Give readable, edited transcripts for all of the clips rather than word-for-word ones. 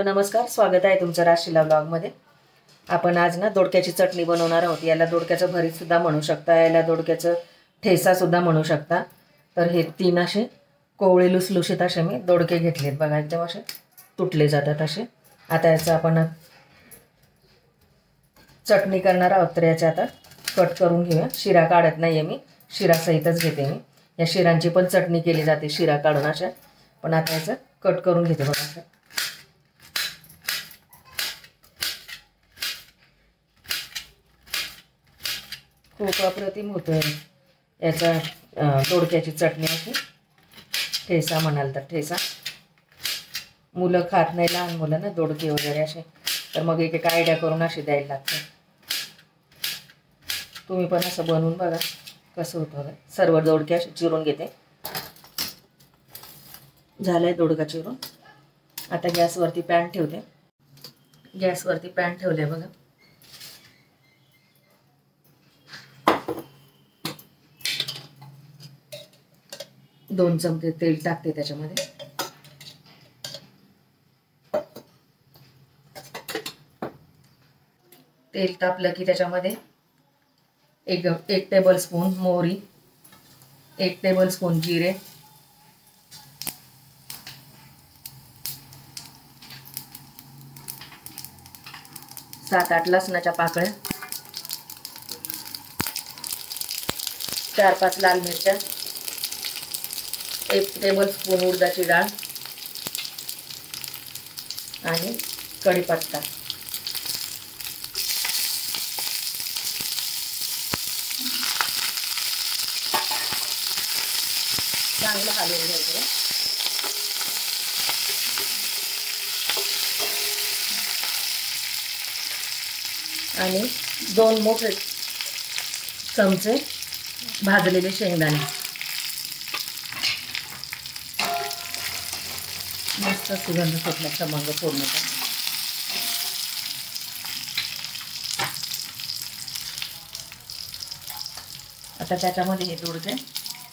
नमस्कार, स्वागत आहे तुमचं राशीला ब्लॉगमध्ये। आपण आज ना दोडक्याची चटणी बनवणार आहोत। याला दोडक्याचं भरीत सुद्धा म्हणू शकता, याला दोडक्याचं ठेसा सुद्धा म्हणू शकता। तर हे तीन असे कोवळे लुसलुशीत असे मी दोडके घेतलेत बघा, एकदम असे तुटले जातात असे। आता याचं आपण चटणी करणार आहोत, तर याचे आता कट करून घेऊया। शिरा काढत नाहीये मी, शिरा सहितच घेते मी। या शिरांची पण चटणी केली जाते शिरा काढून अशा, पण आता याचं कट करून घेते बघा असं। खूप अप्रतिम होतोय याचा दोडक्याची चटणी अशी, ठेसा म्हणाल तर ठेसा। मुलं खात नाही, लहान मुलं ना दोडके वगैरे असे, तर मग एक एक आयडिया करून अशी द्यायला लागते। तुम्ही पण असं बनवून बघा कसं होतं। सर्व दोडके असे चिरून घेते। झालंय दोडका चिरून। आता गॅसवरती पॅन ठेवते। गॅसवरती पॅन ठेवले बघा। दोन चमचे तेल टाकते त्याच्यामध्ये। तेल तापलं की त्याच्यामध्ये एक टेबलस्पून मोहरी, 1 टेबलस्पून जिरे, 7-8 लसणाच्या पाकळ्या, 4-5 लाल मिरच्या, 1 टेबलस्पून उडदाची डाळ आणि कढीपत्ता। चांगलं हलवून घ्यायचं आणि 2 मोठे चमचे भाजलेले शेंगदाणे। मस्त सुगंध सुटला खमंग फोडणीचा। आता त्याच्यामध्ये हे दोडके,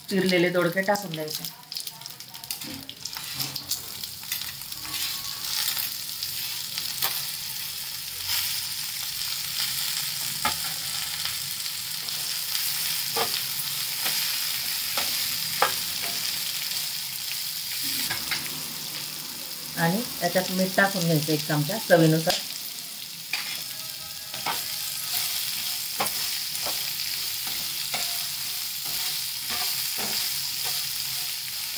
चिरलेले दोडके टाकून द्यायचे। आणि त्याच्यात मीठ टाकून घ्यायचं 1 चमचा चवीनुसार।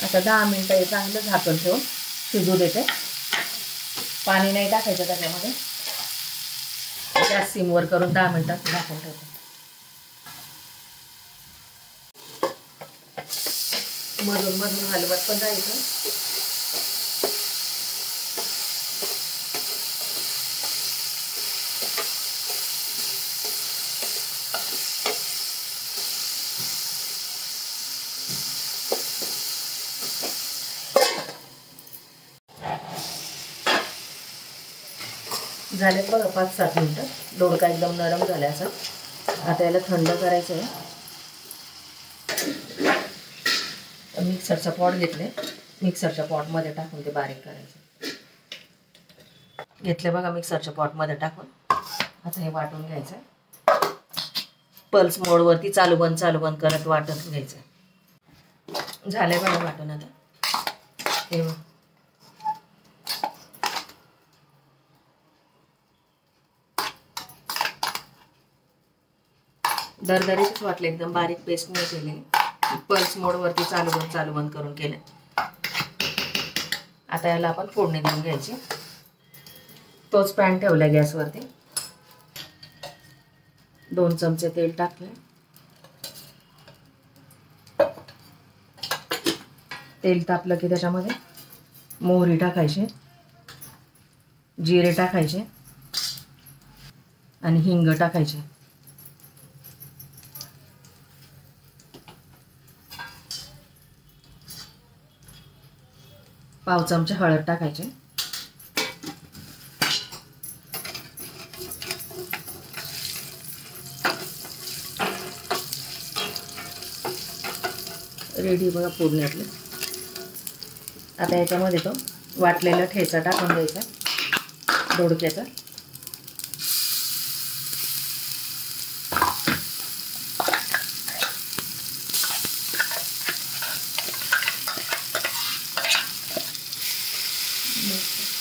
आता 10 मिनिटं हे चांगलं झाकण ठेवून शिजू देते। पाणी नाही टाकायचं त्याच्यामध्ये। गॅस सिमवर करून 10 मिनिटात झाकून ठेवते। मधून मधून हलवत पण राहायचं। झाले बघा 5-7 मिनिटं। दोडका एकदम नरम झाला असा। आता याला थंड करायचं आहे। मिक्सरचा पॉट घेतले, मिक्सरच्या पॉटमध्ये टाकून ते बारीक करायचं। घेतले बघा मिक्सरच्या पॉटमध्ये टाकून। आता हे वाटून घ्यायचं। पल्स मोडवरती चालू बंद करत वाटून घ्यायचं। झाले बघा वाटून। आता हे दरदरीच वाटले, एकदम बारीक पेस्ट नाही केली। पल्स मोडवरती चालू बंद करून केले। आता याला आपण फोडणी देऊन घ्यायची। तोच पॅन ठेवला गॅसवरती। 2 चमचे तेल टाकले। तेल तापलं की त्याच्यामध्ये मोहरी टाकायची, जिरे टाकायचे आणि हिंग टाकायचे। पाव चमचे हळद टाकायचे। रेडी बघा फोडणी आपली। आता याच्यामध्ये तो वाटलेला ठेचा टाकून द्यायचा। दोडक्याचा.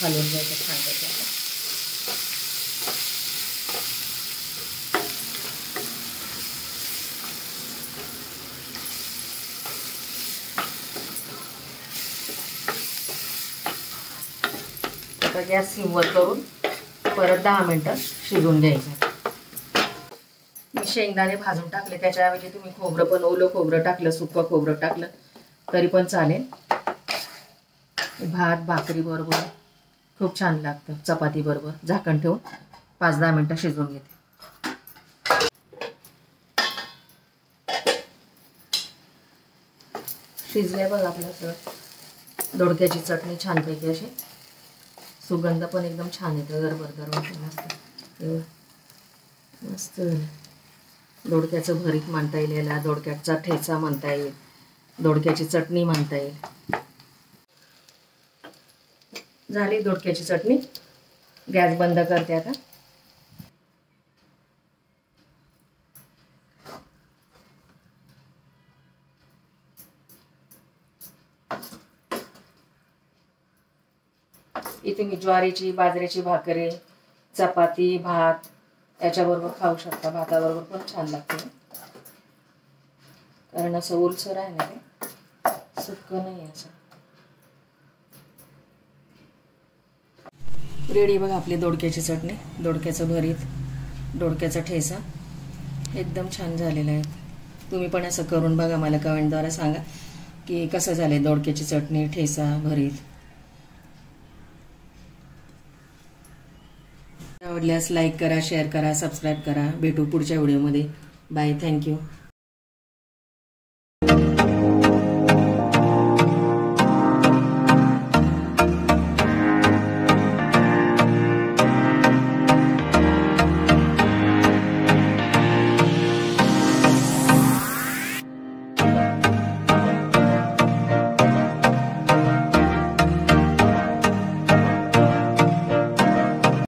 घालून घ्यायचं छान त्याच्यात. आता गॅस सिमवर करून परत 10 मिनिटं शिजवून घ्यायचं. मी शेंगदाणे भाजून टाकले, त्याच्याऐवजी तुम्ही खोबरं पण, ओलं खोबरं टाकलं, सुकं खोबरं टाकलं तरी पण चालेल. भात भाकरी बरोबर खूप छान लागतं, चपाती बरोबर. झाकण ठेवून 5-10 मिनिटं शिजवून घेते. शिजले बघा आपलं सगळं. दोडक्याची चटणी छानपैकी अशी, सुगंध पण एकदम छान येतो, गरबर गरम मस्त मस्त. दोडक्याचं भरीत म्हणता येईल याला, दोडक्याचा ठेचा म्हणता येईल, दोडक्याची चटणी म्हणता येईल. झाली दोडक्याची चटणी. गॅस बंद करते आता. इथे मी ज्वारीची, बाजरीची भाकरी, चपाती, भात याच्याबरोबर खाऊ शकता. भाताबरोबर पण छान लागते, कारण असं ओलसर आहे ना, ते सुक्कं नाही असं. रेडी बघा आपली दोडक्याची चटणी, दोडक्याचं भरीत, दोडक्याचा ठेचा एकदम छान झालेला आहे. तुम्ही पण असं करून बघा, मला कमेंटद्वारे सांगा की कसं झालंय दोडक्याची चटणी, ठेचा, भरीत. आवडल्यास लाईक करा, शेअर करा, सबस्क्राईब करा. भेटू पुढच्या व्हिडिओमध्ये. Bye, thank you.